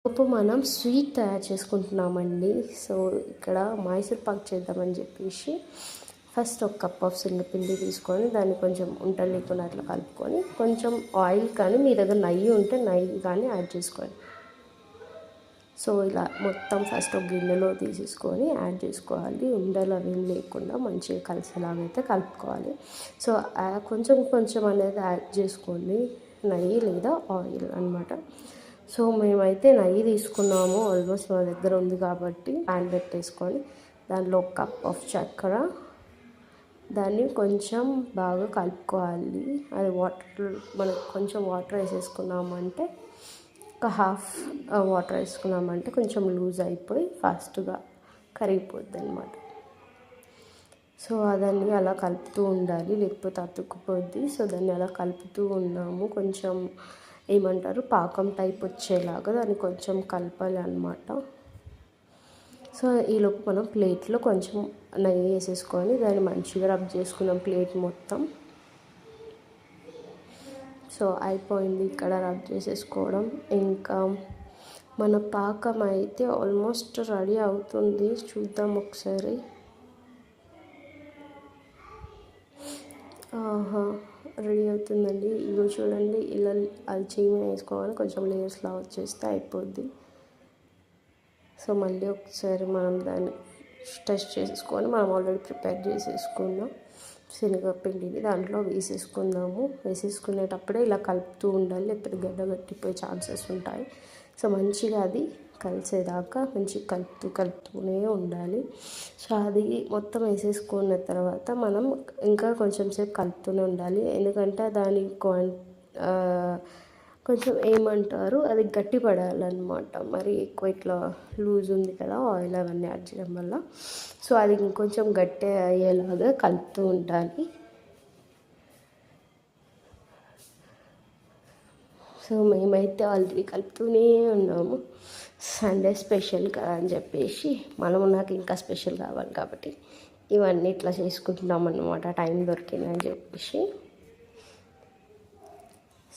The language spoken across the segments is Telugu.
ఇప్పుడు మనం స్వీట్ తయారు చేసుకుంటున్నామండి. సో ఇక్కడ మైసూర్ పాక్ చేద్దామని చెప్పేసి ఫస్ట్ ఒక కప్ ఆఫ్ శనగపిండి తీసుకొని దాన్ని కొంచెం ఉంటలు లేకుండా అట్లా కలుపుకొని కొంచెం ఆయిల్ కానీ మీ దగ్గర నెయ్యి ఉంటే నెయ్యి కానీ యాడ్ చేసుకోండి. సో ఇలా మొత్తం ఫస్ట్ ఒక గిన్నెలో తీసేసుకొని యాడ్ చేసుకోవాలి. ఉండలు అవి లేకుండా మంచిగా కలిసేలాగైతే కలుపుకోవాలి. సో కొంచెం కొంచెం అనేది యాడ్ చేసుకోండి, నెయ్యి లేదా ఆయిల్ అనమాట. సో మేమైతే నెయ్యి తీసుకున్నాము, ఆల్మోస్ట్ మా దగ్గర ఉంది కాబట్టి ప్యాన్ పెట్టేసుకొని దానిలో ఒక కప్ ఆఫ్ చక్కెర, దాన్ని కొంచెం బాగా కలుపుకోవాలి. అది వాటర్ మనకు కొంచెం వాటర్ వేసేసుకున్నామంటే ఒక హాఫ్ వాటర్ వేసుకున్నామంటే కొంచెం లూజ్ అయిపోయి ఫాస్ట్గా కరిగిపోద్ది అనమాట. సో దాన్ని అలా కలుపుతూ ఉండాలి, లేకపోతే అతుక్కుపోద్ది. సో దాన్ని అలా కలుపుతూ ఉన్నాము, కొంచెం ఏమంటారు పాకం టైప్ వచ్చేలాగా దాన్ని కొంచెం కలపాలి అనమాట. సో ఈలోపు మనం ప్లేట్లో కొంచెం నెయ్యి వేసేసుకొని దాన్ని మంచిగా రబ్ చేసుకున్నాం ప్లేట్ మొత్తం. సో అయిపోయింది ఇక్కడ రబ్ చేసేసుకోవడం. ఇంకా మన పాకం అయితే ఆల్మోస్ట్ రెడీ అవుతుంది, చూద్దాం ఒకసారి. రెడీ అవుతుందండి. ఇగో చూడండి, ఇలా అది చేయి వేసుకోవాలి, కొంచెం లేయర్స్లా వచ్చేస్తే అయిపోద్ది. సో మళ్ళీ ఒకసారి మనం దాన్ని టెస్ట్ చేసుకొని మనం ఆల్రెడీ ప్రిపేర్ చేసేసుకున్నాం శనగపిండిని దాంట్లో వేసేసుకుందాము. వేసేసుకునేటప్పుడే ఇలా కలుపుతూ ఉండాలి, లేకపోతే గడ్డ కట్టిపోయే ఛాన్సెస్ ఉంటాయి. సో మంచిగా అది కలిసేదాకా మంచిగా కలుపుతూనే ఉండాలి. సో అది మొత్తం వేసేసుకున్న తర్వాత మనం ఇంకా కొంచెం సేపు కలుపుతూనే ఉండాలి, ఎందుకంటే దాని కొంచెం ఏమంటారు అది గట్టి పడాలన్నమాట. మరి ఎక్కువ ఇట్లా లూజ్ ఉంది కదా ఆయిల్ అవన్నీ యాడ్ చేయడం వల్ల. సో అది ఇంకొంచెం గట్టి అయ్యేలాగా కలుపుతూ ఉండాలి. సో మేమైతే ఆల్రెడీ కలుపుతూనే ఉన్నాము. సండే స్పెషల్ కదా అని చెప్పేసి మనము నాకు ఇంకా స్పెషల్ కావాలి కాబట్టి ఇవన్నీ ఇట్లా చేసుకుంటున్నాం అన్నమాట, టైం దొరికిందని చెప్పేసి.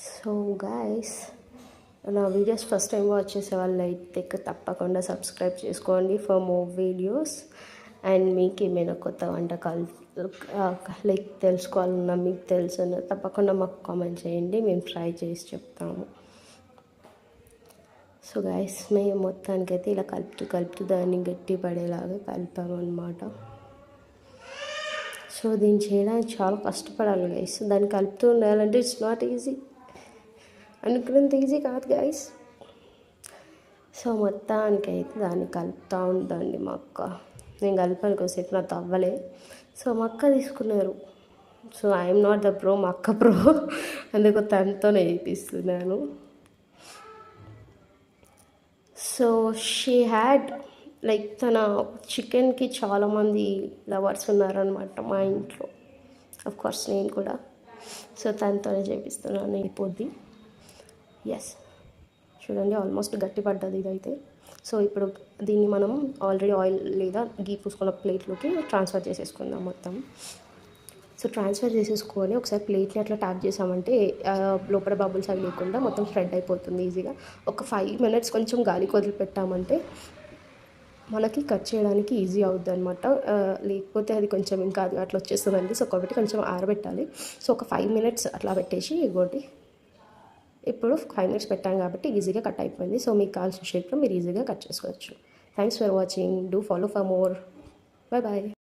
సో గైస్, నా వీడియోస్ ఫస్ట్ టైం వాచ్ చేసే వాళ్ళు అయితే తప్పకుండా సబ్స్క్రైబ్ చేసుకోండి ఫర్ మోర్ వీడియోస్. అండ్ మీకు ఏమైనా కొత్త వంటకాలు లైక్ తెలుసుకోవాలన్నా, మీకు తెలుసు తప్పకుండా మాకు కామెంట్ చేయండి, మేము ట్రై చేసి చెప్తాము. సో గైస్, మేము మొత్తానికైతే ఇలా కలుపుతూ దాన్ని గట్టి పడేలాగా కలిపామన్నమాట. సో దీన్ని చేయడానికి చాలా కష్టపడాలి గైస్, దాన్ని కలుపుతూ ఉండాలంటే ఇట్స్ నాట్ ఈజీ, అనుకున్నంత ఈజీ కాదు గైస్. సో మొత్తానికైతే దాన్ని కలుపుతూ ఉండండి. మా అక్క, నేను కలిపాను కొంచెంసేపు, నాకు అవ్వలే. సో మా అక్క తీసుకున్నారు. So I'm not the pro, మా అక్క ప్రో, అందుకు తనతో నేర్పిస్తున్నాను. సో షీ హ్యాడ్ లైక్ తన చికెన్కి చాలామంది లవర్స్ ఉన్నారనమాట మా ఇంట్లో, అఫ్కోర్స్ నేను కూడా. సో తనతోనే చేపిస్తున్నాను, అయిపోద్ది. ఎస్, చూడండి ఆల్మోస్ట్ గట్టి పడ్డది ఇదైతే. సో ఇప్పుడు దీన్ని మనం ఆల్రెడీ ఆయిల్ లేదా గీ పూసుకున్న ప్లేట్లోకి ట్రాన్స్ఫర్ చేసేసుకుందాం మొత్తం. సో ట్రాన్స్ఫర్ చేసేసుకొని ఒకసారి ప్లేట్ని అట్లా ట్యాప్ చేసామంటే లోపల బబుల్స్ అవి లేకుండా మొత్తం స్ప్రెడ్ అయిపోతుంది ఈజీగా. ఒక 5 minutes కొంచెం గాలికి వదిలిపెట్టామంటే మనకి కట్ చేయడానికి ఈజీ అవుద్ది అనమాట, లేకపోతే అది కొంచెం ఇంకా అది అట్లా వచ్చేస్తుందండి. సో కాబట్టి కొంచెం ఆరబెట్టాలి. సో ఒక 5 minutes అట్లా పెట్టేసి ఇవ్వండి. ఇప్పుడు 5 minutes పెట్టాం కాబట్టి ఈజీగా కట్ అయిపోయింది. సో మీకు కావాల్సిన షేప్లో మీరు ఈజీగా కట్ చేసుకోవచ్చు. Thanks for watching, do follow for more. Bye bye.